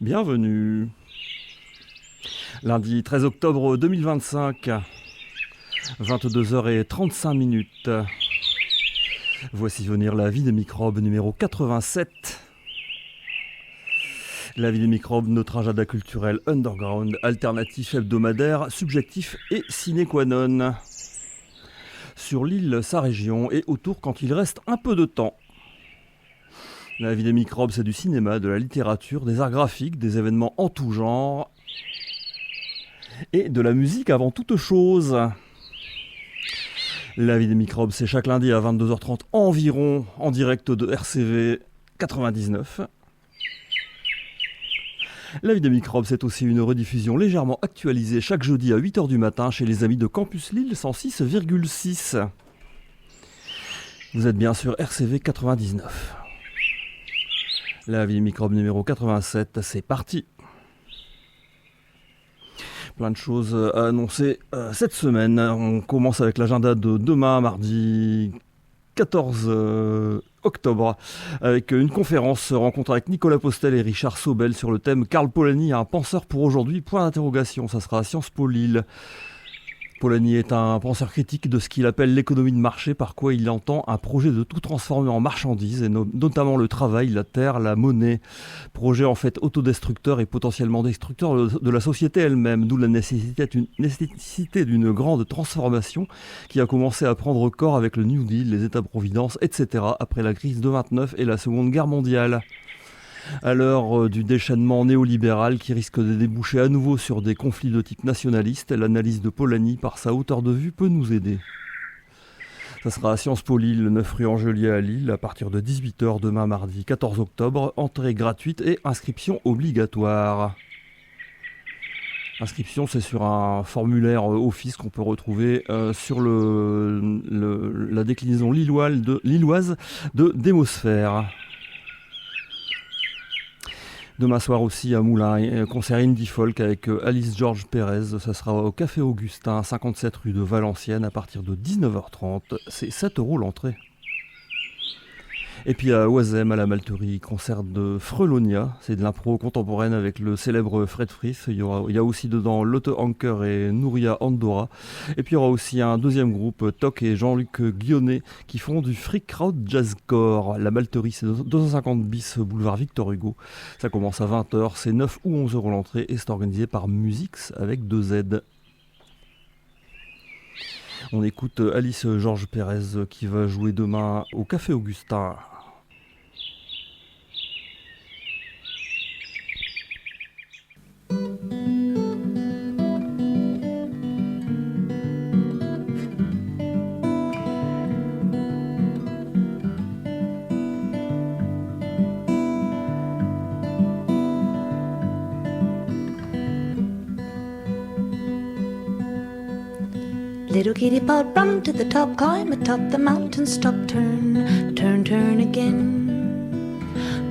Bienvenue. Lundi 13 octobre 2025, 22h35. Voici venir La Vie des microbes numéro 87. La Vie des microbes, notre agenda culturel underground, alternatif, hebdomadaire, subjectif et sine qua non. Sur l'île, sa région et autour quand il reste un peu de temps. La Vie des microbes, c'est du cinéma, de la littérature, des arts graphiques, des événements en tout genre et de la musique avant toute chose. La Vie des microbes, c'est chaque lundi à 22h30 environ en direct de RCV 99. La Vie des microbes, c'est aussi une rediffusion légèrement actualisée chaque jeudi à 8h du matin chez les amis de Campus Lille 106,6. Vous êtes bien sûr RCV 99. La Vie des microbes numéro 87, c'est parti. Plein de choses à annoncer cette semaine. On commence avec l'agenda de demain, mardi 14 octobre, avec une conférence rencontre avec Nicolas Postel et Richard Sobel sur le thème Karl Polanyi, un penseur pour aujourd'hui, point d'interrogation. Ça sera à Sciences Po Lille. Polanyi est un penseur critique de ce qu'il appelle l'économie de marché, par quoi il entend un projet de tout transformer en marchandises, et notamment le travail, la terre, la monnaie. Projet en fait autodestructeur et potentiellement destructeur de la société elle-même, d'où la nécessité d'une grande transformation qui a commencé à prendre corps avec le New Deal, les États-providence, etc. après la crise de 29 et la Seconde Guerre mondiale. À l'heure du déchaînement néolibéral qui risque de déboucher à nouveau sur des conflits de type nationaliste, l'analyse de Polanyi par sa hauteur de vue peut nous aider. Ça sera à Sciences Po Lille, 9 rue Angelier à Lille, à partir de 18h demain mardi 14 octobre, entrée gratuite et inscription obligatoire. Inscription, c'est sur un formulaire office qu'on peut retrouver sur la déclinaison lilloise de Démosphère. Demain soir aussi à Moulins, concert indie folk avec Alice George Pérez. Ça sera au Café Augustin, 57 rue de Valenciennes, à partir de 19h30. C'est 7 € l'entrée. Et puis à Oisem, à la Malterie, concert de Frelonia. C'est de l'impro contemporaine avec le célèbre Fred Frith. Il y a aussi dedans Lotte Anker et Nouria Andorra. Et puis il y aura aussi un deuxième groupe, Toc et Jean-Luc Guionnet, qui font du freak crowd jazzcore. La Malterie, c'est 250 bis boulevard Victor Hugo. Ça commence à 20h, c'est 9 ou 11 € l'entrée et c'est organisé par Musix avec 2 Z. On écoute Alice George Pérez qui va jouer demain au Café Augustin. Little kitty pot, run to the top, climb atop the mountain, stop, turn, turn, turn again.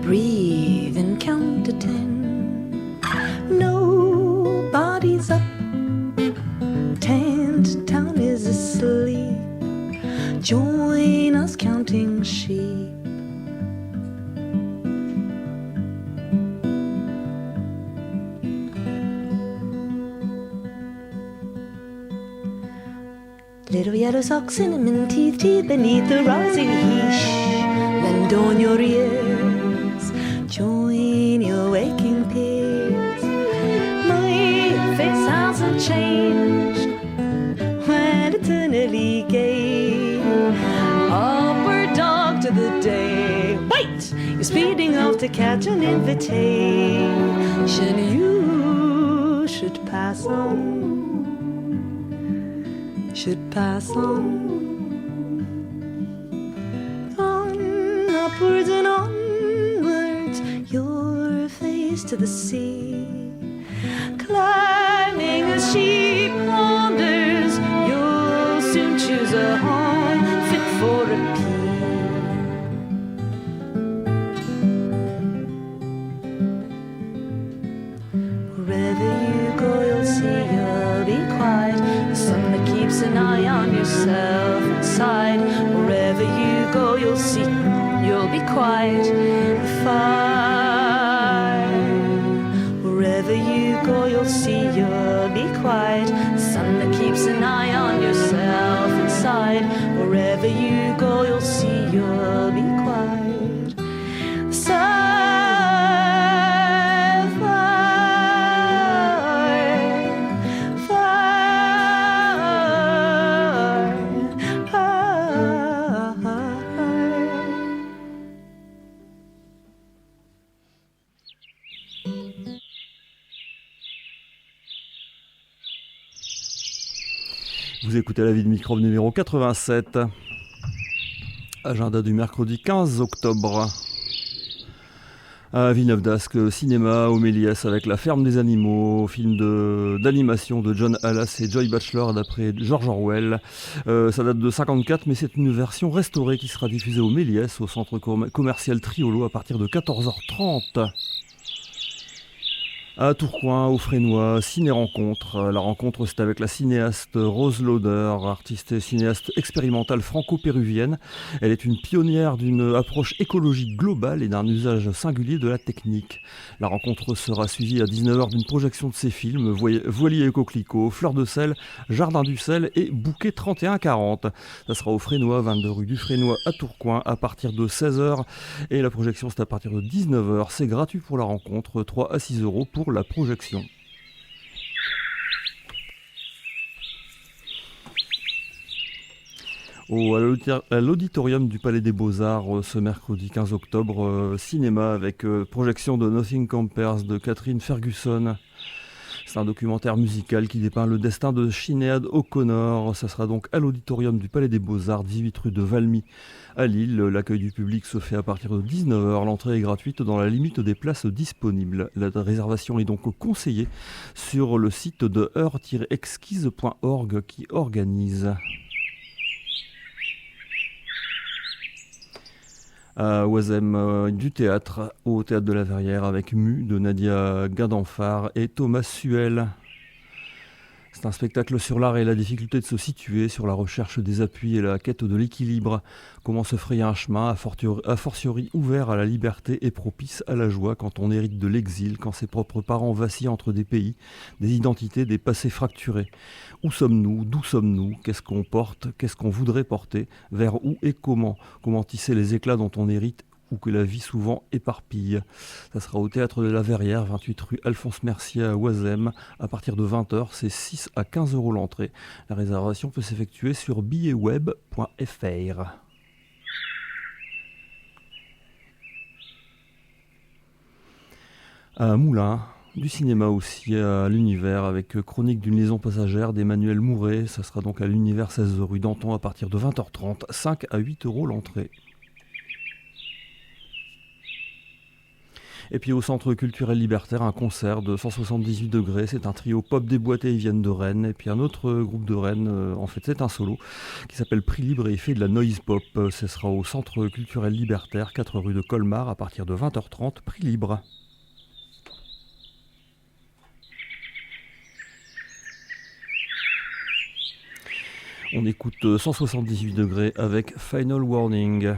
Breathe and count to 10. Nobody's up, tent town is asleep. Join us counting sheep. Little yellow socks, cinnamon teeth, teeth beneath the rising heat. Lend on your ears, join your waking peers. My face hasn't changed when eternally gay. Upward dog to the day. Wait! You're speeding off to catch an invitation. You should pass on. Should pass on upwards and onwards, your face to the sea. Climbing as sheep wanders, you'll soon choose a home fit for a pea. Wherever you go, you'll see you'll be quiet. The sun that keeps an eye on yourself inside. Wherever you go, you'll see you'll be quiet. The fire eye on yourself inside. Wherever you go, you'll see you'll be quiet. Vous écoutez La Vie de Microbe numéro 87. Agenda du mercredi 15 octobre. À Villeneuve-d'Ascq, cinéma au Méliès avec La Ferme des Animaux, film d'animation de John Hallas et Joy Batchelor d'après George Orwell. Ça date de 54, mais c'est une version restaurée qui sera diffusée au Méliès, au centre commercial Triolo, à partir de 14h30. À Tourcoing, au Frénois, ciné-rencontre. La rencontre, c'est avec la cinéaste Rose Lauder, artiste et cinéaste expérimentale franco-péruvienne. Elle est une pionnière d'une approche écologique globale et d'un usage singulier de la technique. La rencontre sera suivie à 19h d'une projection de ses films Voilier et coquelicot, Fleur de sel, Jardin du sel et Bouquet 3140. Ça sera au Frénois, 22 rue du Frénois à Tourcoing, à partir de 16h. Et la projection, c'est à partir de 19h. C'est gratuit pour la rencontre, 3 à 6 € pour la projection. À l'auditorium du Palais des Beaux-Arts ce mercredi 15 octobre, cinéma avec projection de Nothing Compares de Catherine Ferguson. C'est un documentaire musical qui dépeint le destin de Sinéad O'Connor. Ça sera donc à l'auditorium du Palais des Beaux-Arts, 18 rue de Valmy à Lille. L'accueil du public se fait à partir de 19h. L'entrée est gratuite dans la limite des places disponibles. La réservation est donc conseillée sur le site de heure-exquise.org qui organise. À Oisem, du théâtre au Théâtre de la Verrière avec Mu de Nadia Guindanfard et Thomas Suel. C'est un spectacle sur l'art et la difficulté de se situer, sur la recherche des appuis et la quête de l'équilibre. Comment se frayer un chemin, a fortiori ouvert à la liberté et propice à la joie quand on hérite de l'exil, quand ses propres parents vacillent entre des pays, des identités, des passés fracturés. Où sommes-nous ? D'où sommes-nous ? Qu'est-ce qu'on porte ? Qu'est-ce qu'on voudrait porter ? Vers où et comment ? Comment tisser les éclats dont on hérite ou que la vie souvent éparpille. Ça sera au Théâtre de la Verrière, 28 rue Alphonse Mercier à Oisem. À partir de 20h, c'est 6 à 15 € l'entrée. La réservation peut s'effectuer sur billetweb.fr. À Moulins, du cinéma aussi à l'Univers avec Chronique d'une liaison passagère d'Emmanuel Mouret. Ça sera donc à l'Univers 16 rue Danton à partir de 20h30, 5 à 8 € l'entrée. Et puis au Centre culturel libertaire, un concert de 178 degrés. C'est un trio pop déboîté, ils viennent de Rennes. Et puis un autre groupe de Rennes, en fait c'est un solo, qui s'appelle Prix Libre et il fait de la noise pop. Ce sera au Centre culturel libertaire, 4 rue de Colmar, à partir de 20h30, Prix Libre. On écoute 178 degrés avec Final Warning.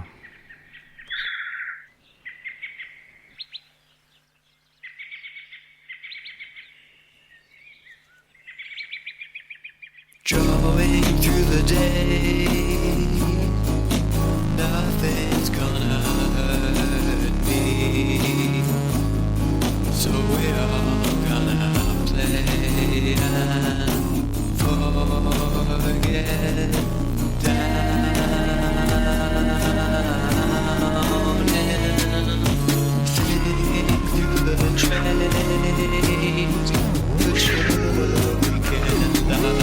Drawing through the day, nothing's gonna hurt me, so we're all gonna play and forget down and flick through the trains, but sure we can love.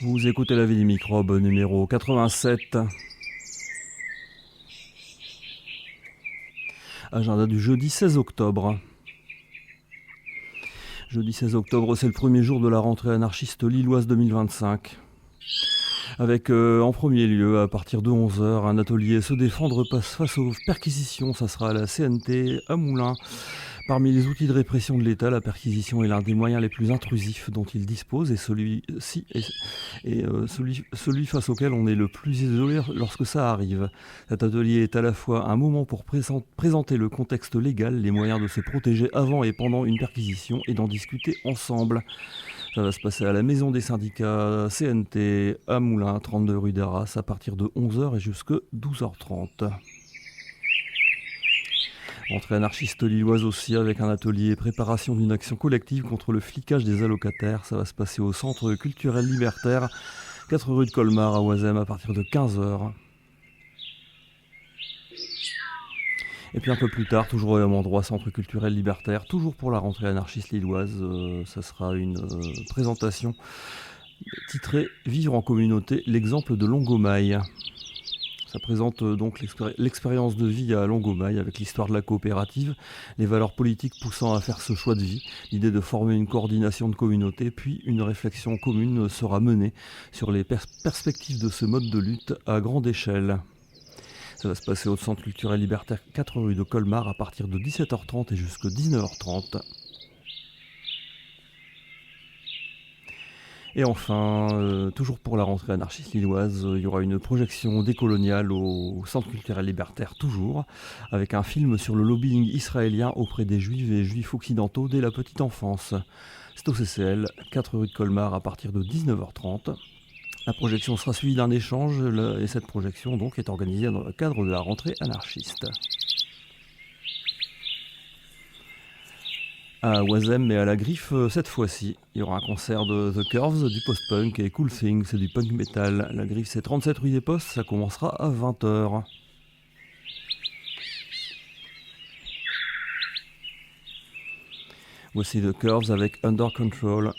Vous écoutez La Vie des microbes numéro 87. Agenda du jeudi 16 octobre. Jeudi 16 octobre, c'est le premier jour de la rentrée anarchiste lilloise 2025. Avec en premier lieu, à partir de 11h, un atelier Se défendre face aux perquisitions. Ça sera à la CNT à Moulins. Parmi les outils de répression de l'État, la perquisition est l'un des moyens les plus intrusifs dont il dispose et celui face auquel on est le plus isolé lorsque ça arrive. Cet atelier est à la fois un moment pour présenter le contexte légal, les moyens de se protéger avant et pendant une perquisition et d'en discuter ensemble. Ça va se passer à la maison des syndicats CNT à Moulins, 32 rue d'Arras, à partir de 11h et jusque 12h30. Rentrée anarchiste lilloise aussi, avec un atelier préparation d'une action collective contre le flicage des allocataires. Ça va se passer au centre culturel libertaire, 4 rue de Colmar à Oisem, à partir de 15h. Et puis un peu plus tard, toujours au même endroit, centre culturel libertaire, toujours pour la rentrée anarchiste lilloise, ça sera une présentation titrée « Vivre en communauté, l'exemple de Longomaille ». Ça présente donc l'expérience de vie à Longomaille avec l'histoire de la coopérative, les valeurs politiques poussant à faire ce choix de vie, l'idée de former une coordination de communauté, puis une réflexion commune sera menée sur les perspectives de ce mode de lutte à grande échelle. Ça va se passer au centre culturel libertaire 4 rue de Colmar à partir de 17h30 et jusqu'à 19h30. Et enfin, toujours pour la rentrée anarchiste lilloise, il y aura une projection décoloniale au Centre culturel libertaire, toujours, avec un film sur le lobbying israélien auprès des juifs et juifs occidentaux dès la petite enfance. C'est au CCL, 4 rue de Colmar, à partir de 19h30. La projection sera suivie d'un échange, et cette projection donc est organisée dans le cadre de la rentrée anarchiste. À Oisem, mais à la Griffe cette fois-ci. Il y aura un concert de The Curves, du post-punk, et Cool Things, c'est du punk metal. La Griffe, c'est 37 rue des Postes, ça commencera à 20h. Voici The Curves avec Under Control.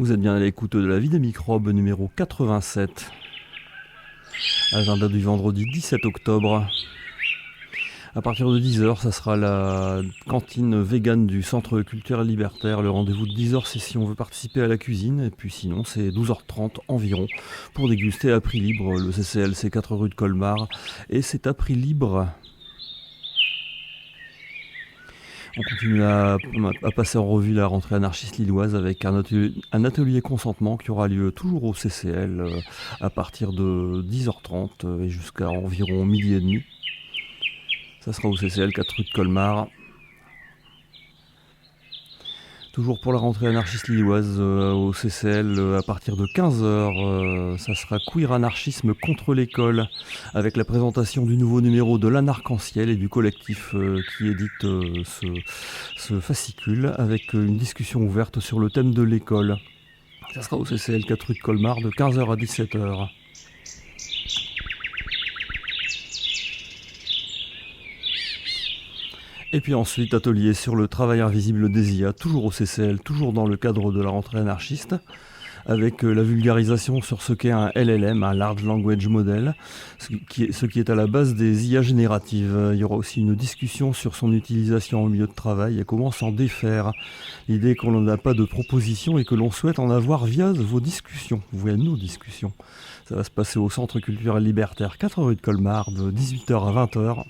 Vous êtes bien à l'écoute de la vie des microbes numéro 87. Agenda du vendredi 17 octobre. À partir de 10h, ça sera la cantine végane du Centre culturel libertaire. Le rendez-vous de 10h, c'est si on veut participer à la cuisine. Et puis sinon, c'est 12h30 environ pour déguster à prix libre. Le CCL, c'est 4 rue de Colmar. Et c'est à prix libre. On continue à passer en revue la rentrée anarchiste lilloise avec un atelier consentement qui aura lieu toujours au CCL à partir de 10h30 et jusqu'à environ 12h30. Ça sera au CCL 4 rue de Colmar. Toujours pour la rentrée anarchiste lilloise au CCL à partir de 15h, ça sera Queer Anarchisme contre l'école avec la présentation du nouveau numéro de l'Anarc-en-Ciel et du collectif qui édite ce fascicule avec une discussion ouverte sur le thème de l'école. Ça sera au CCL 4 rue de Colmar de 15h à 17h. Et puis ensuite, atelier sur le travail invisible des IA, toujours au CCL, toujours dans le cadre de la rentrée anarchiste, avec la vulgarisation sur ce qu'est un LLM, un Large Language Model, ce qui est à la base des IA génératives. Il y aura aussi une discussion sur son utilisation au milieu de travail et comment s'en défaire. L'idée qu'on n'a pas de proposition et que l'on souhaite en avoir via vos discussions, via nos discussions. Ça va se passer au Centre culturel libertaire 4 rue de Colmar de 18h à 20h.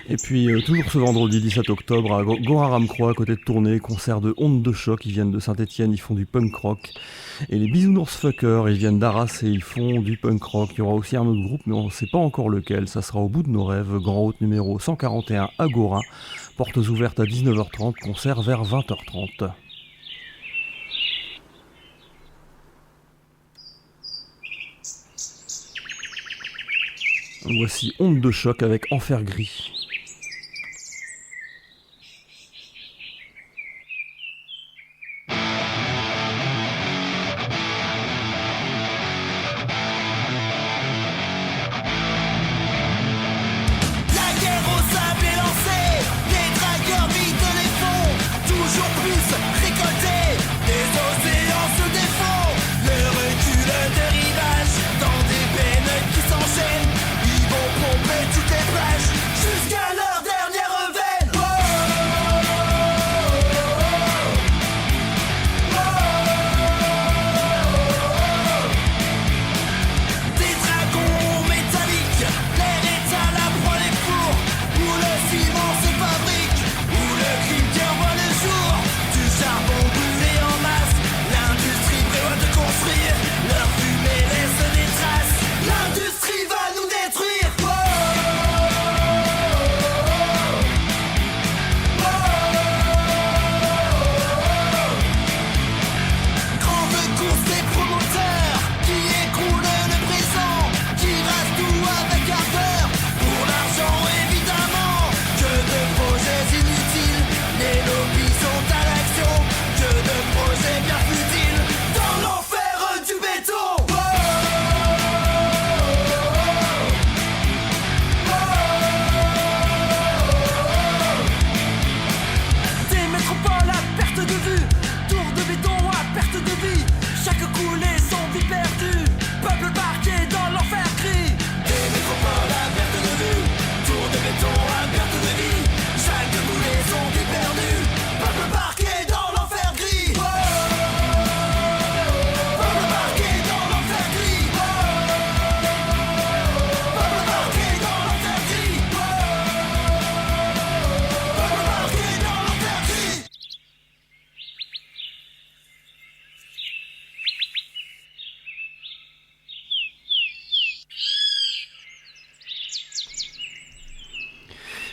Et puis, toujours ce vendredi 17 octobre, à Gora-Ramcroix, à côté de Tournai, concert de Ondes de Choc, ils viennent de Saint-Etienne, ils font du punk rock. Et les Bisounours Fuckers, ils viennent d'Arras et ils font du punk rock. Il y aura aussi un autre groupe, mais on ne sait pas encore lequel. Ça sera au bout de nos rêves, Grand Route numéro 141 à Gora. Portes ouvertes à 19h30, concert vers 20h30. Voici Ondes de Choc avec Enfer Gris.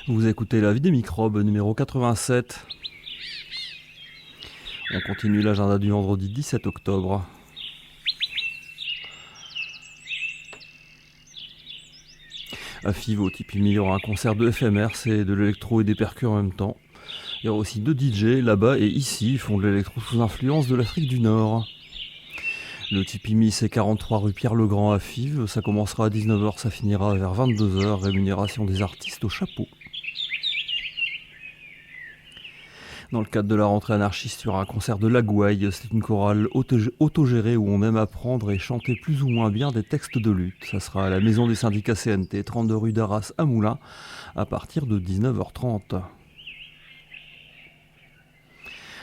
Vous écoutez La vie des microbes numéro 87. On continue l'agenda du vendredi 17 octobre. À Fives, au Tipimi, il y aura un concert de FMR, c'est de l'électro et des percus en même temps. Il y aura aussi deux DJ là-bas et ici, ils font de l'électro sous influence de l'Afrique du Nord. Le Tipimi, c'est 43 rue Pierre-Legrand à Fives. Ça commencera à 19h, ça finira vers 22h. Rémunération des artistes au chapeau. Dans le cadre de la rentrée anarchiste, il y aura un concert de l'Agouaille. C'est une chorale autogérée où on aime apprendre et chanter plus ou moins bien des textes de lutte. Ça sera à la maison des syndicats CNT, 32 rue d'Arras à Moulins, à partir de 19h30.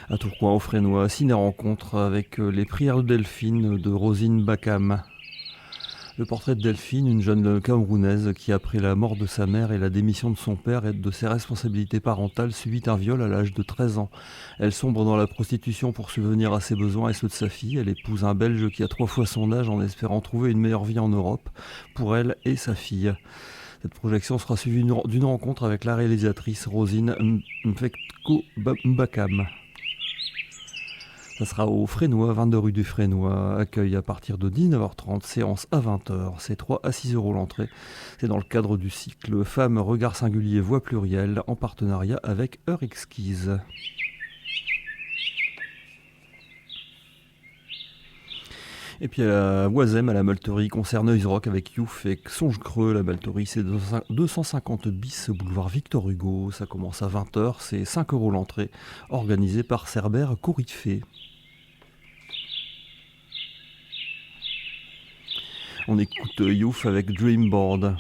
À Tourcoing, au Fresnois, ciné-rencontre avec les prières de Delphine de Rosine Bakam. Le portrait de Delphine, une jeune Camerounaise qui, après la mort de sa mère et la démission de son père et de ses responsabilités parentales, subit un viol à l'âge de 13 ans. Elle sombre dans la prostitution pour subvenir à ses besoins et ceux de sa fille. Elle épouse un Belge qui a 3 fois son âge en espérant trouver une meilleure vie en Europe pour elle et sa fille. Cette projection sera suivie d'une rencontre avec la réalisatrice Rosine Mfetko Mbakam. Ça sera au Fresnois, 22 rue du Fresnois, accueil à partir de 19h30, séance à 20h, c'est 3 à 6 euros l'entrée. C'est dans le cadre du cycle Femmes, Regard Singulier, Voix Plurielle, en partenariat avec Heure Exquise. Et puis à Oisem, à la Malterie, concert Noise Rock avec Youf et Songe Creux. La Malterie, c'est 250 bis boulevard Victor Hugo. Ça commence à 20h, c'est 5 euros l'entrée, organisé par Cerbère Corifé. On écoute Youf avec Dreamboard.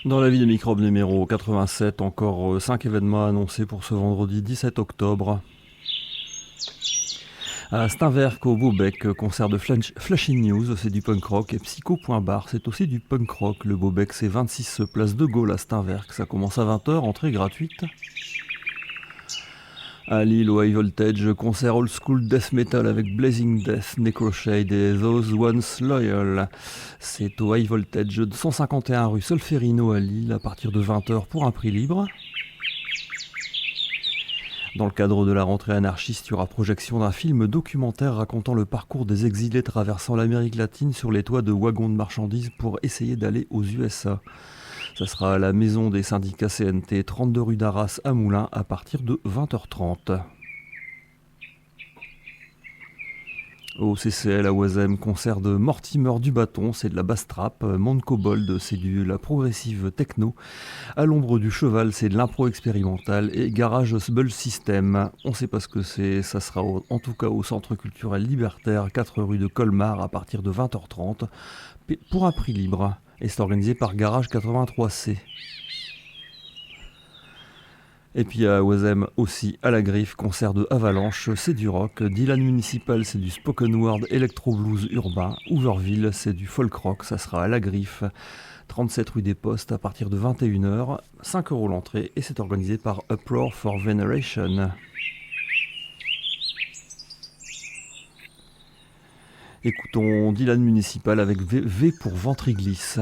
Dans la vie de Microbe numéro 87, encore 5 événements annoncés pour ce vendredi 17 octobre. À Steinwerk au Beaubec, concert de Flashing News, c'est du punk rock, et Psycho.bar, c'est aussi du punk rock. Le Beaubec, c'est 26 place de Gaulle à Steinwerk, ça commence à 20h, entrée gratuite. À Lille, au High Voltage, concert old school death metal avec Blazing Death, Necroshade et Those Once Loyal. C'est au High Voltage de 151 rue Solferino à Lille à partir de 20h pour un prix libre. Dans le cadre de la rentrée anarchiste, il y aura projection d'un film documentaire racontant le parcours des exilés traversant l'Amérique latine sur les toits de wagons de marchandises pour essayer d'aller aux USA. Ça sera à la maison des syndicats CNT, 32 rue d'Arras à Moulins, à partir de 20h30. Au CCL à Oisem, concert de Mortimer du Bâton, c'est de la bass trap. Monde Kobold, c'est de la progressive techno. À l'ombre du cheval, c'est de l'impro expérimental. Et Garage Bull System, on ne sait pas ce que c'est, ça sera en tout cas au Centre culturel libertaire, 4 rue de Colmar, à partir de 20h30, pour un prix libre. Et c'est organisé par Garage 83C. Et puis à Oisem aussi, à la Griffe, concert de Avalanche, c'est du rock. Dylan Municipal, c'est du spoken word électro blues urbain. Hooverville, c'est du folk rock, ça sera à la Griffe. 37 rue des Postes à partir de 21h, 5 € l'entrée et c'est organisé par Uproar for Veneration. Écoutons Dylan Municipal avec V pour Ventriglisse.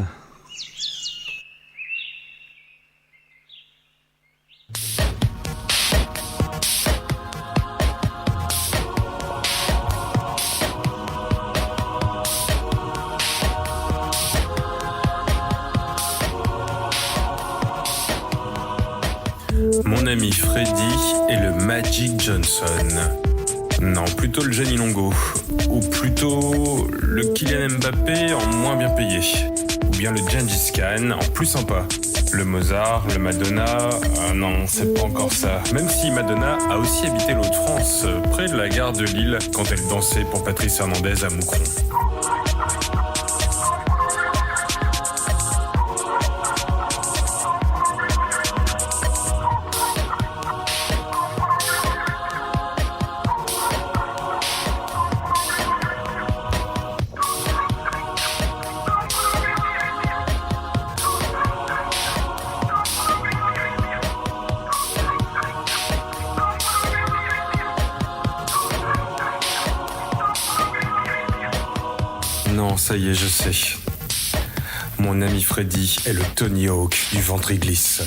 Mon ami Freddy est le Magic Johnson. Non, plutôt le Gianni Longo. Ou plutôt le Kylian Mbappé en moins bien payé. Ou bien le Gengis Khan en plus sympa. Le Mozart, le Madonna... Ah non, c'est pas encore ça. Même si Madonna a aussi habité l'Hauts-de-France, près de la gare de Lille, quand elle dansait pour Patrice Hernandez à Moucron. Non, ça y est, je sais. Mon ami Freddy est le Tony Hawk du Ventriglisse.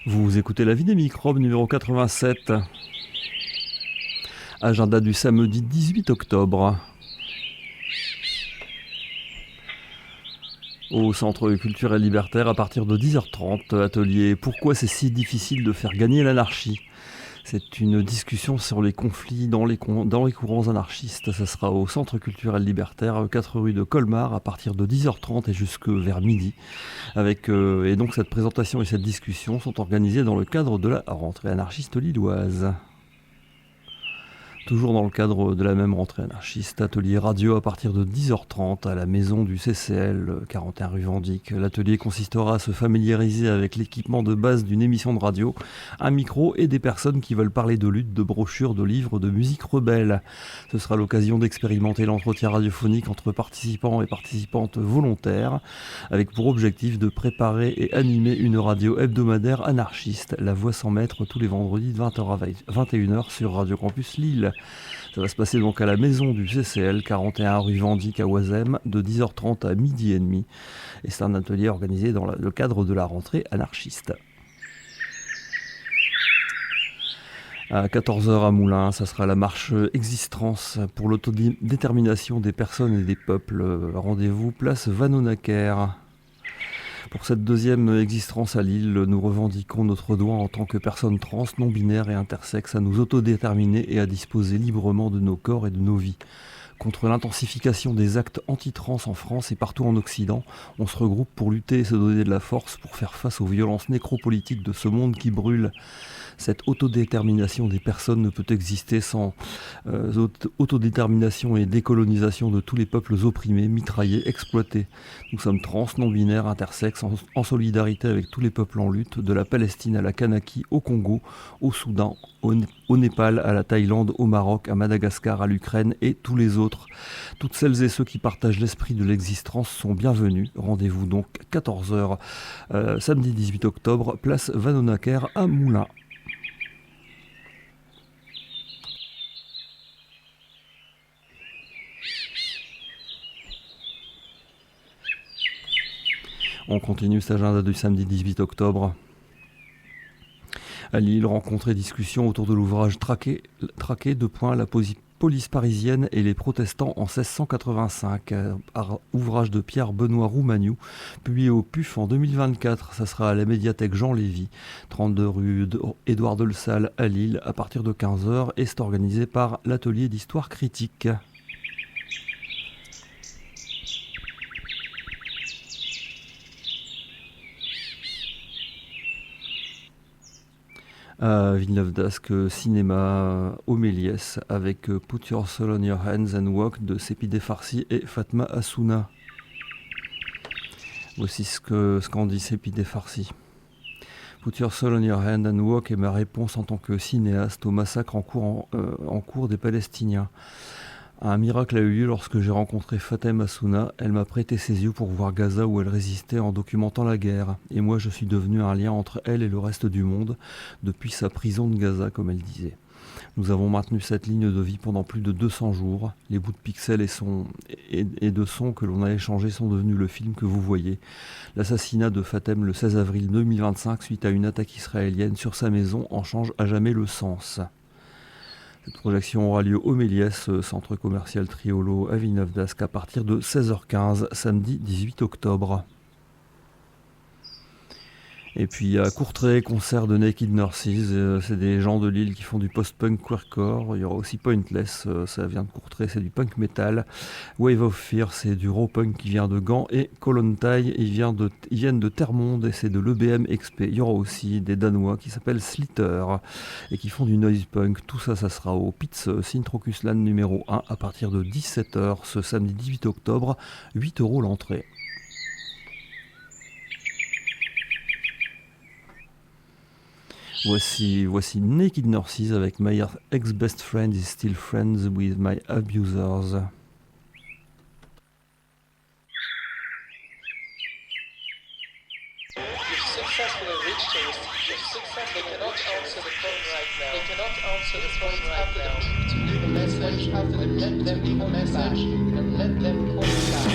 Vous écoutez La Vie des microbes numéro 87. Agenda du samedi 18 octobre. Au Centre culturel libertaire à partir de 10h30, atelier Pourquoi c'est si difficile de faire gagner l'anarchie. C'est une discussion sur les conflits dans les courants anarchistes. Ça sera au Centre culturel libertaire, 4 rue de Colmar, à partir de 10h30 et jusque vers midi. Et donc cette présentation et cette discussion sont organisées dans le cadre de la rentrée anarchiste lilloise. Toujours dans le cadre de la même rentrée anarchiste, atelier radio à partir de 10h30 à la maison du CCL, 41 rue Vendic. L'atelier consistera à se familiariser avec l'équipement de base d'une émission de radio, un micro et des personnes qui veulent parler de lutte, de brochures, de livres, de musique rebelle. Ce sera l'occasion d'expérimenter l'entretien radiophonique entre participants et participantes volontaires, avec pour objectif de préparer et animer une radio hebdomadaire anarchiste, La Voix sans maître, tous les vendredis de 20h à 21h sur Radio Campus Lille. Ça va se passer donc à la maison du CCL, 41 rue Vendic à Oisem, de 10h30 à midi et demi. Et c'est un atelier organisé dans le cadre de la rentrée anarchiste. À 14h à Moulins, ça sera la marche Existence pour l'autodétermination des personnes et des peuples. Rendez-vous place Vanonaker. Pour cette deuxième existence à Lille, nous revendiquons notre droit en tant que personnes trans, non-binaires et intersexes à nous autodéterminer et à disposer librement de nos corps et de nos vies. Contre l'intensification des actes anti-trans en France et partout en Occident, on se regroupe pour lutter et se donner de la force pour faire face aux violences nécropolitiques de ce monde qui brûle. Cette autodétermination des personnes ne peut exister sans autodétermination et décolonisation de tous les peuples opprimés, mitraillés, exploités. Nous sommes trans, non-binaires, intersexes, en solidarité avec tous les peuples en lutte, de la Palestine à la Kanaki, au Congo, au Soudan, au Népal, à la Thaïlande, au Maroc, à Madagascar, à l'Ukraine et tous les autres. Toutes celles et ceux qui partagent l'esprit de l'existence sont bienvenus. Rendez-vous donc 14h, samedi 18 octobre, place Vanonaker à Moulins. On continue cet agenda du samedi 18 octobre. À Lille, rencontre et discussion autour de l'ouvrage Traqué de point la police parisienne et les protestants en 1685, ouvrage de Pierre-Benoît Roumagnou, publié au PUF en 2024. Ça sera à la médiathèque Jean Lévy, 32 rue Édouard de Salle à Lille, à partir de 15h, et c'est organisé par l'atelier d'histoire critique. À Villeneuve d'Ascq, cinéma au Méliès avec Put Your Soul on Your Hands and Walk de Sepideh Farsi et Fatma Assouna. Voici ce qu'en dit Sepideh Farsi. Put Your Soul on Your Hand and Walk est ma réponse en tant que cinéaste au massacre en cours des Palestiniens. Un miracle a eu lieu lorsque j'ai rencontré Fatma Assouna. Elle m'a prêté ses yeux pour voir Gaza où elle résistait en documentant la guerre. Et moi, je suis devenu un lien entre elle et le reste du monde, depuis sa prison de Gaza, comme elle disait. Nous avons maintenu cette ligne de vie pendant plus de 200 jours. Les bouts de pixels et de sons que l'on a échangés sont devenus le film que vous voyez. L'assassinat de Fatem le 16 avril 2025 suite à une attaque israélienne sur sa maison en change à jamais le sens. Cette projection aura lieu au Méliès, centre commercial Triolo à Villeneuve d'Ascq, à partir de 16h15, samedi 18 octobre. Et puis à Courtrai, concert de Naked Nurses, c'est des gens de Lille qui font du post-punk queercore. Il y aura aussi Pointless, ça vient de Courtrai, c'est du punk metal. Wave of Fear, c'est du raw punk qui vient de Gand. Et Kolontai, ils viennent de Termonde et c'est de l'EBM XP. Il y aura aussi des Danois qui s'appellent Slitter et qui font du noise punk. Tout ça, ça sera au Pitz Sint-Rokusland numéro 1 à partir de 17h ce samedi 18 octobre, 8€ l'entrée. Voici Naked Nurses avec My ex-best friend is still friends with my abusers. Successfully reached a receiver. They cannot answer the phone right now. They cannot answer the phone right now. To leave a message after them, let them leave a message and let them call back.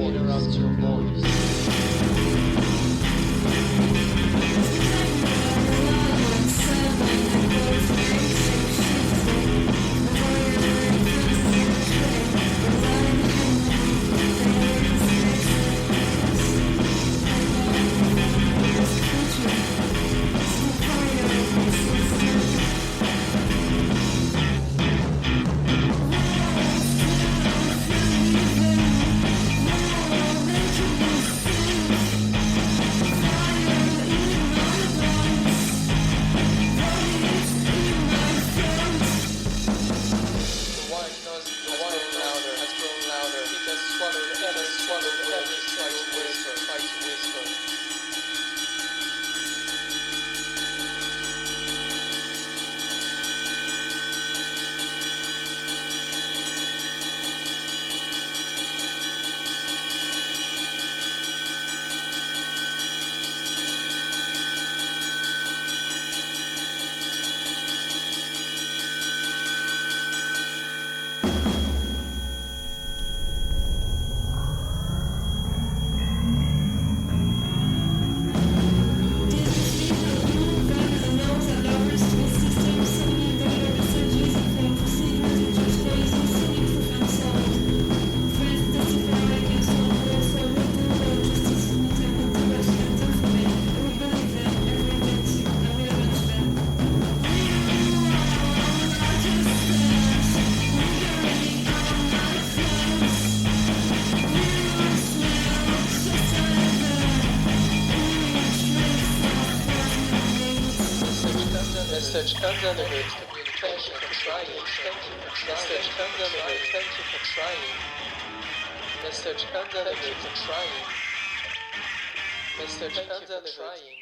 Interrupt your voice. Message undelivered. Thank you for trying. Mr. Chandler, thank you for trying. Mr. Chandler, thank you for trying. Mr. Chandler, trying.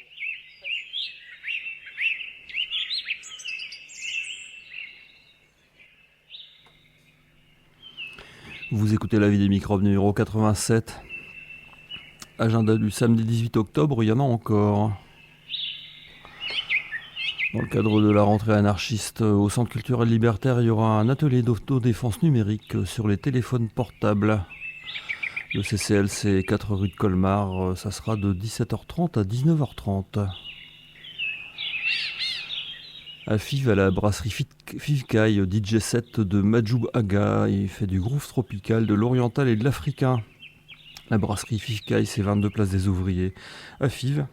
Vous écoutez la vie des microbes numéro 87. Agenda du samedi 18 octobre, il y en a encore. Dans le cadre de la rentrée anarchiste au Centre culturel libertaire, il y aura un atelier d'autodéfense numérique sur les téléphones portables. Le CCLC 4 rue de Colmar, ça sera de 17h30 à 19h30. À Fives, à la brasserie Fivkai, DJ set de Majoub Aga. Il fait du groove tropical, de l'oriental et de l'africain. La brasserie Fivkai, c'est 22 places des ouvriers. À Fives,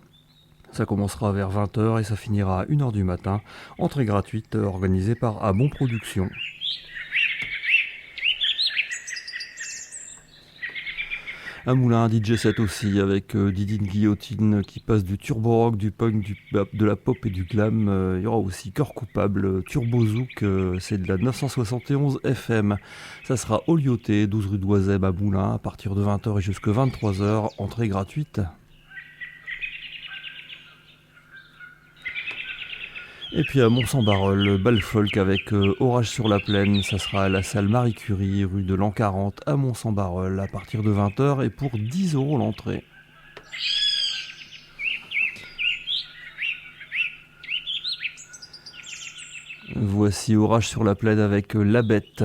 ça commencera vers 20h et ça finira à 1h du matin. Entrée gratuite organisée par Abon Productions. À Moulins, un DJ set aussi avec Didine Guillotine qui passe du turbo rock, du punk, de la pop et du glam. Il y aura aussi Cœur Coupable, Turbo Zouk, c'est de la 971 FM. Ça sera au Lyoté, 12 rue d'Oiseb à Moulins, à partir de 20h et jusqu'à 23h, entrée gratuite. Et puis à Mont-Saint-Barreul, bal folk avec Orage sur la plaine, ça sera à la salle Marie Curie, rue de l'An 40 à Mont-Saint-Barreul, à partir de 20h et pour 10 € l'entrée. Voici Orage sur la plaine avec La Bête.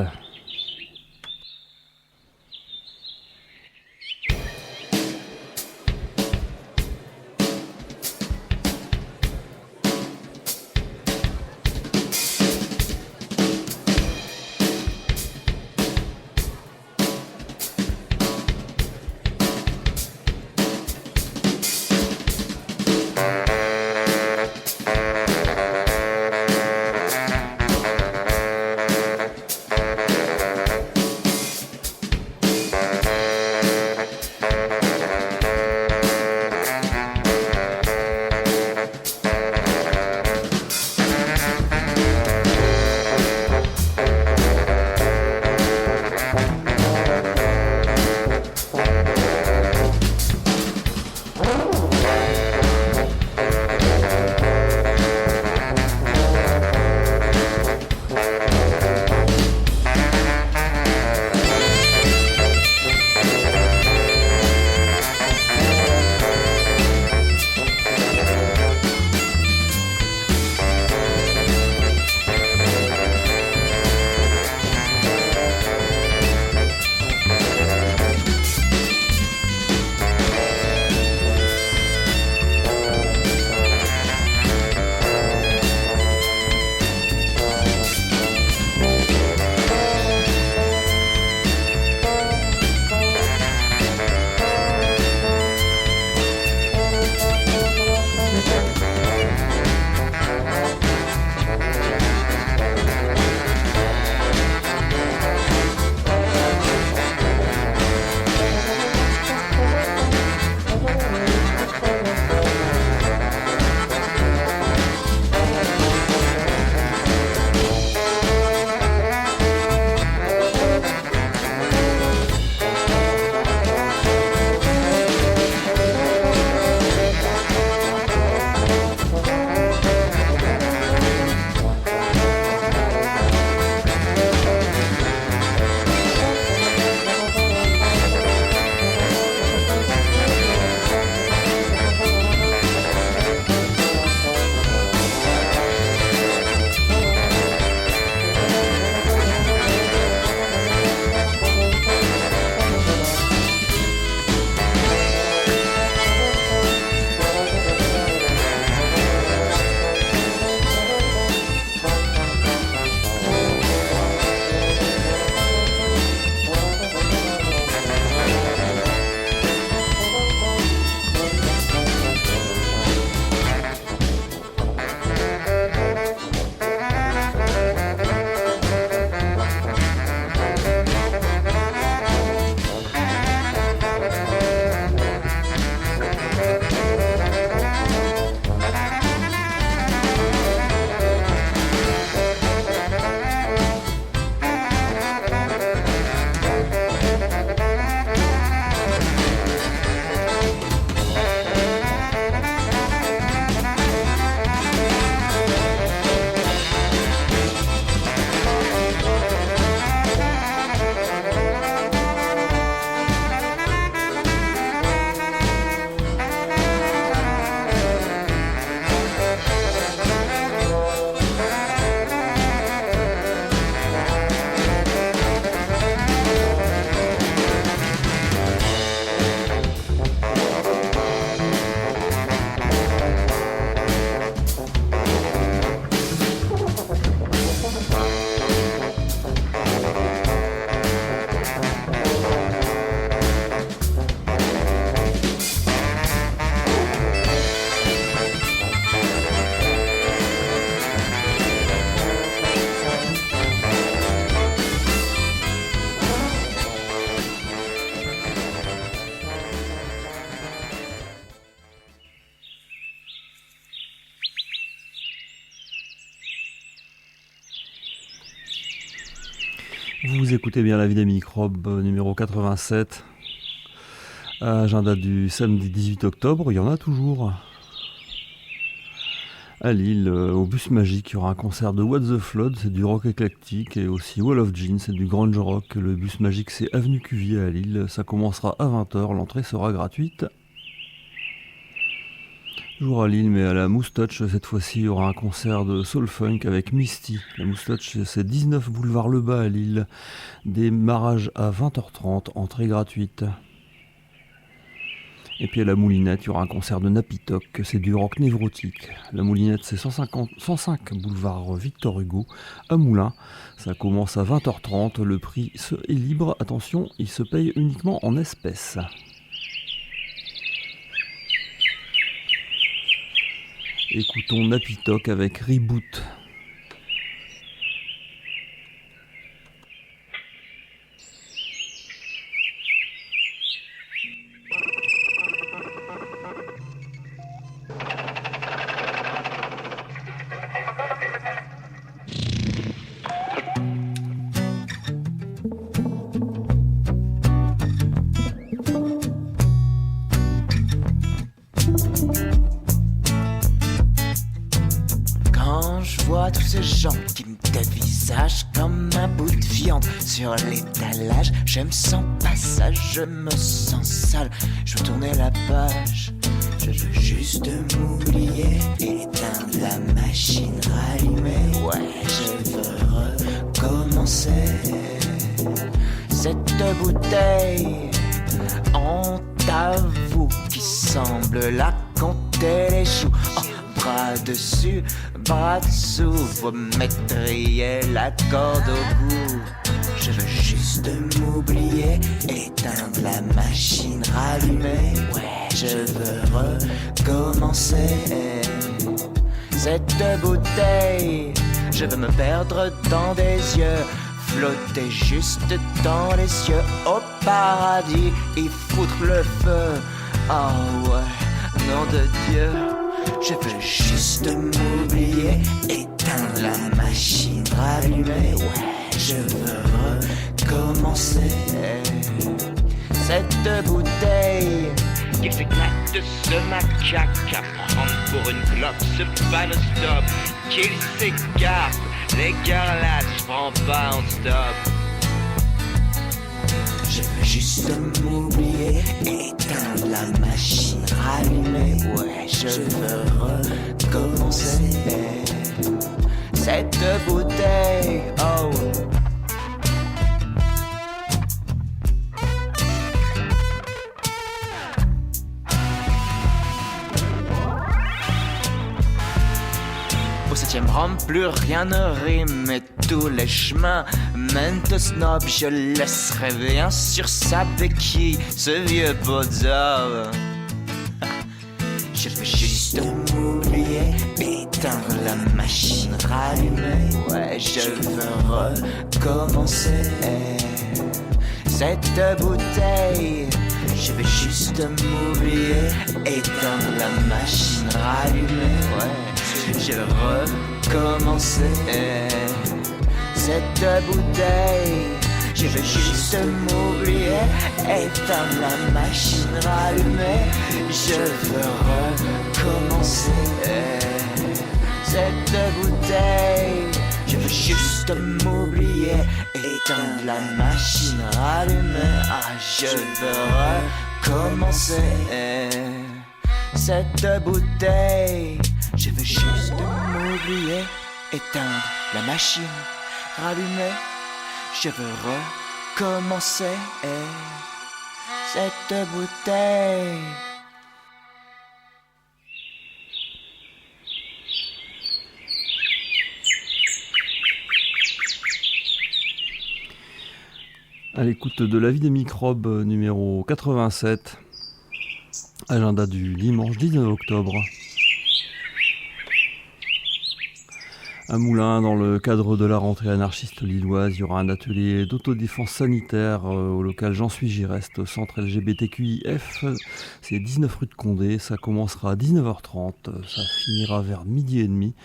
Vous écoutez bien La vie des microbes numéro 87. Agenda du samedi 18 octobre, il y en a toujours. À Lille, au Bus Magique, il y aura un concert de What the Flood, c'est du rock éclectique, et aussi Wall of Jeans, c'est du grunge rock. Le Bus Magique, c'est Avenue Cuvier à Lille, ça commencera à 20h, l'entrée sera gratuite. Toujours à Lille, mais à la Moustache, cette fois-ci, il y aura un concert de soul funk avec Misty. La Moustache, c'est 19 boulevard Lebas à Lille, démarrage à 20h30, entrée gratuite. Et puis à la Moulinette, il y aura un concert de Napitoc, c'est du rock névrotique. La Moulinette, c'est 105 boulevard Victor Hugo à Moulins. Ça commence à 20h30, le prix est libre. Attention, il se paye uniquement en espèces. Écoutons Napitoc avec Reboot. Tous ces gens qui me dévisagent comme un bout de viande sur l'étalage. J'aime sans passage, je me sens sale. Je veux tourner la page, je veux juste m'oublier. Éteindre la machine, rallumer. Ouais, je veux recommencer. Cette bouteille, honte à vous qui semble la compter les choux. Oh, bras dessus, bras dessous, vous mettriez la corde au cou. Je veux juste m'oublier, éteindre la machine, rallumer. Ouais, je veux recommencer. Cette bouteille, je veux me perdre dans des yeux, flotter juste dans les cieux, au paradis, y foutre le feu. Oh ouais, nom de Dieu. Je veux juste m'oublier, éteindre la machine, rallumer. Ouais, je veux recommencer. Cette bouteille qu'il s'éclate de ce macaque à prendre pour une clope ce panostop, qu'il s'écarte, les garlates, je prends pas en stop. Je veux juste m'oublier, éteindre la machine, rallumer. Ouais, je veux recommencer. Cette bouteille, oh. Au 7e rang, plus rien ne rime et tous les chemins mènent au snob. Je laisserai bien sur sa béquille ce vieux bozo. Je veux juste m'oublier, éteindre la machine, rallumer. Ouais, je veux recommencer. Cette bouteille, je veux juste m'oublier, éteindre la machine, rallumer. Ouais, je veux recommencer. Cette bouteille, je veux juste m'oublier, éteindre la machine, rallumer. Je veux recommencer. Cette bouteille, je veux juste m'oublier, éteindre la machine, rallumer. Ah, je veux recommencer. Cette bouteille, je veux juste m'oublier, éteindre la machine, rallumer. Je veux recommencer. Cette bouteille. À l'écoute de La vie des microbes numéro 87, agenda du dimanche 19 octobre. À Moulins, dans le cadre de la rentrée anarchiste lilloise, il y aura un atelier d'autodéfense sanitaire au local J'en suis, j'y reste, au centre LGBTQIF. C'est 19 rue de Condé, ça commencera à 19h30, ça finira vers midi et demi.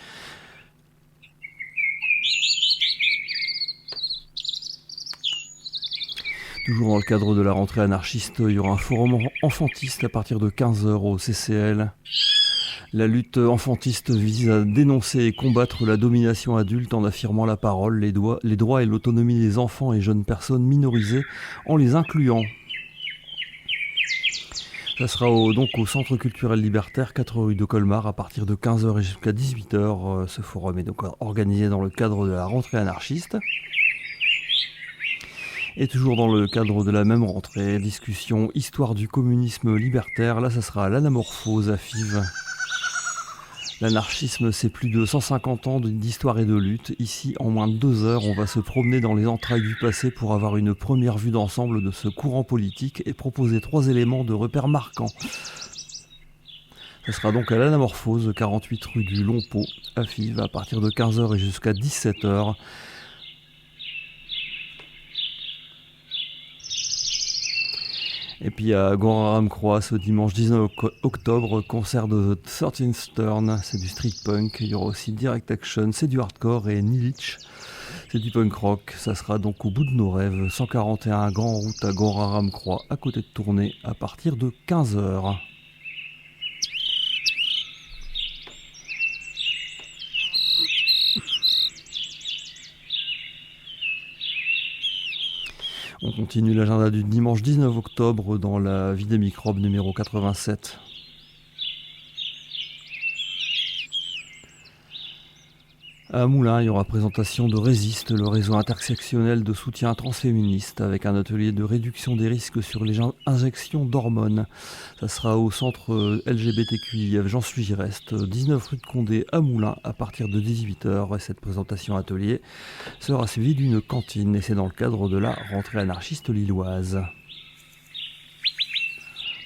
Toujours dans le cadre de la rentrée anarchiste, il y aura un forum enfantiste à partir de 15h au CCL. La lutte enfantiste vise à dénoncer et combattre la domination adulte en affirmant la parole, les droits et l'autonomie des enfants et jeunes personnes minorisées en les incluant. Ça sera donc au Centre culturel libertaire, 4 rue de Colmar, à partir de 15h et jusqu'à 18h. Ce forum est donc organisé dans le cadre de la rentrée anarchiste. Et toujours dans le cadre de la même rentrée, discussion Histoire du communisme libertaire. Là, ça sera à l'Anamorphose à Fives. L'anarchisme, c'est plus de 150 ans d'histoire et de lutte. Ici, en moins de 2 heures, on va se promener dans les entrailles du passé pour avoir une première vue d'ensemble de ce courant politique et proposer 3 éléments de repères marquants. Ça sera donc à l'Anamorphose, 48 rue du Long-Pot, à Fives, à partir de 15h et jusqu'à 17h. Et puis à Goraram-Croix, ce dimanche 19 octobre, concert de The 13th Turn, c'est du street punk. Il y aura aussi Direct Action, c'est du hardcore, et Nilich, c'est du punk rock. Ça sera donc au bout de nos rêves, 141 Grand Route à Goraram-Croix, à côté de Tournai, à partir de 15h. On continue l'agenda du dimanche 19 octobre dans la vie des microbes numéro 87. À Moulins, il y aura présentation de Résiste, le réseau intersectionnel de soutien transféministe, avec un atelier de réduction des risques sur les injections d'hormones. Ça sera au centre LGBTQIF J'en suis, j'y reste, 19 rue de Condé à Moulins, à partir de 18h. Et cette présentation atelier sera suivie d'une cantine, et c'est dans le cadre de la rentrée anarchiste lilloise.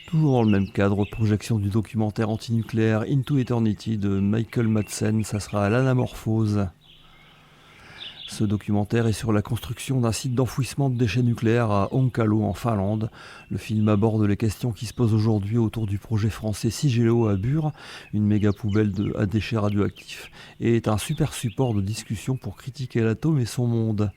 Toujours dans le même cadre, projection du documentaire antinucléaire Into Eternity de Michael Madsen, ça sera à l'Anamorphose. Ce documentaire est sur la construction d'un site d'enfouissement de déchets nucléaires à Onkalo en Finlande. Le film aborde les questions qui se posent aujourd'hui autour du projet français Cigéo à Bure, une méga poubelle à déchets radioactifs, et est un super support de discussion pour critiquer l'atome et son monde.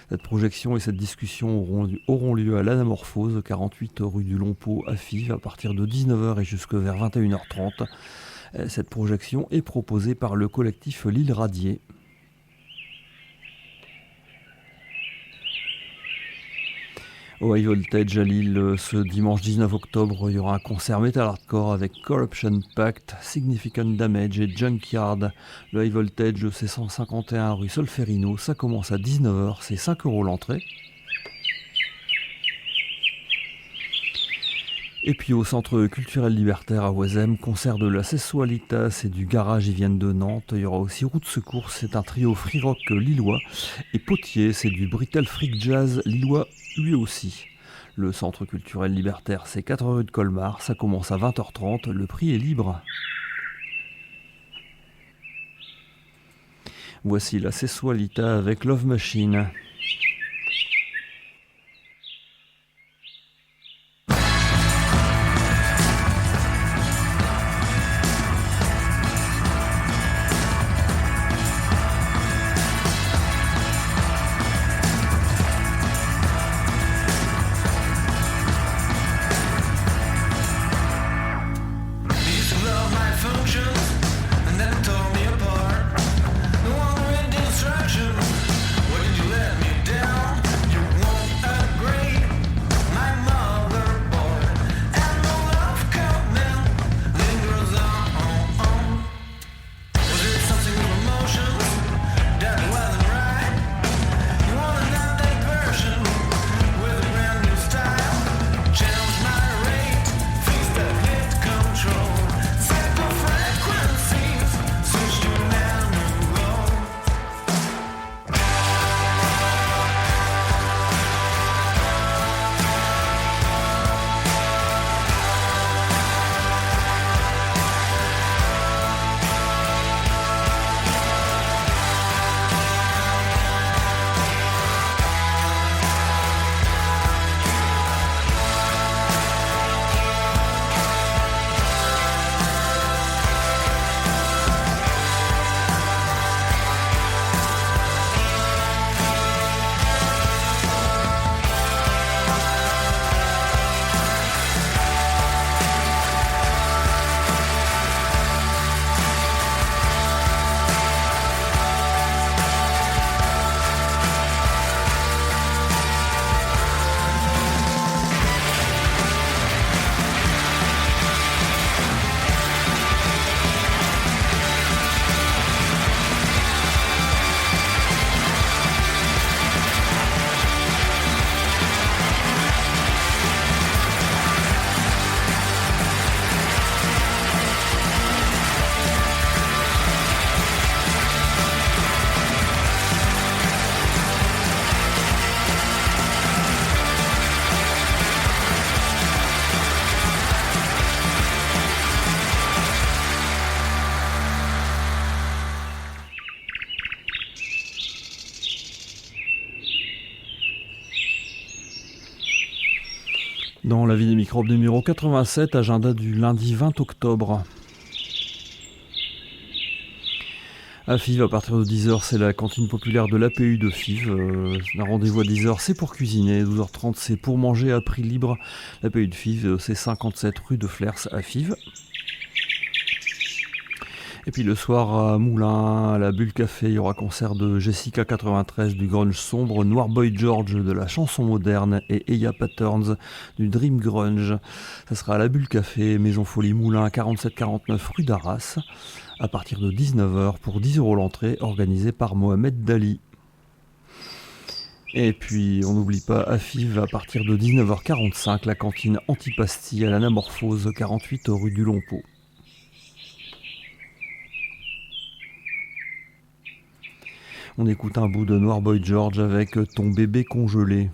Cette projection et cette discussion auront lieu à l'Anamorphose, 48 rue du Long-Pot à Fives, à partir de 19h et jusque vers 21h30. Cette projection est proposée par le collectif L'Île Radiée. Au High Voltage à Lille, ce dimanche 19 octobre, il y aura un concert metal hardcore avec Corruption Pact, Significant Damage et Junkyard. Le High Voltage, c'est 151 rue Solferino, ça commence à 19h, c'est 5 € l'entrée. Et puis au Centre culturel libertaire à Oisem, concert de la Sessualitas et du Garage, ils viennent de Nantes. Il y aura aussi Route Secours, c'est un trio free rock lillois. Et Potier, c'est du brutal freak jazz lillois lui aussi. Le Centre culturel libertaire, c'est 4 rue de Colmar, ça commence à 20h30, le prix est libre. Voici la Sessualita avec Love Machine. What did you let me Dans la vie des microbes numéro 87, agenda du lundi 20 octobre. À Fives, à partir de 10h, c'est la cantine populaire de l'APU de Fives. Un rendez-vous à 10h, c'est pour cuisiner. 12h30, c'est pour manger à prix libre. L'APU de Fives, c'est 57 rue de Flers à Fives. Et puis le soir à Moulins, à la Bulle Café, il y aura concert de Jessica 93 du grunge sombre, Noir Boy George de la chanson moderne et Eya Patterns du dream grunge. Ça sera à la Bulle Café, Maison Folie Moulins, 47-49 rue d'Arras, à partir de 19h pour 10 € l'entrée, organisée par Mohamed Dali. Et puis on n'oublie pas à Fives, à partir de 19h45, la cantine Antipastille à l'Anamorphose, 48 rue du Lompeau. On écoute un bout de Noir Boy George avec Ton bébé congelé.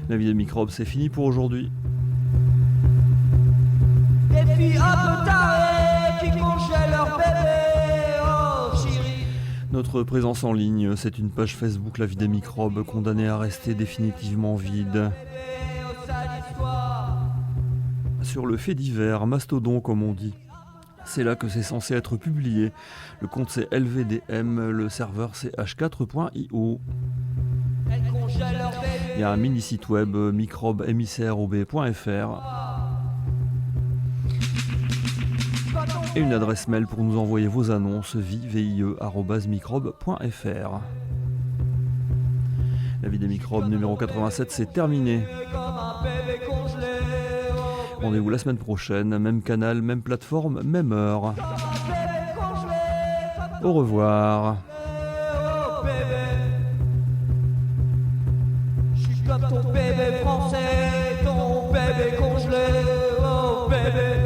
La vie des microbes, c'est fini pour aujourd'hui. Des filles un peu tarées qui congèlent leur bébé, oh chérie. Notre présence en ligne, c'est une page Facebook La vie des microbes, condamnée à rester définitivement vide. Sur le fait divers, Mastodon comme on dit. C'est là que c'est censé être publié. Le compte c'est LVDM, le serveur c'est h4.io. Il y a un mini site web microbe-émissaire-ob.fr et une adresse mail pour nous envoyer vos annonces vie@microbe.fr. La vie des microbes numéro 87, c'est terminé. Rendez-vous la semaine prochaine, même canal, même plateforme, même heure. Au revoir. Comme ton bébé français, ton bébé congelé, oh bébé.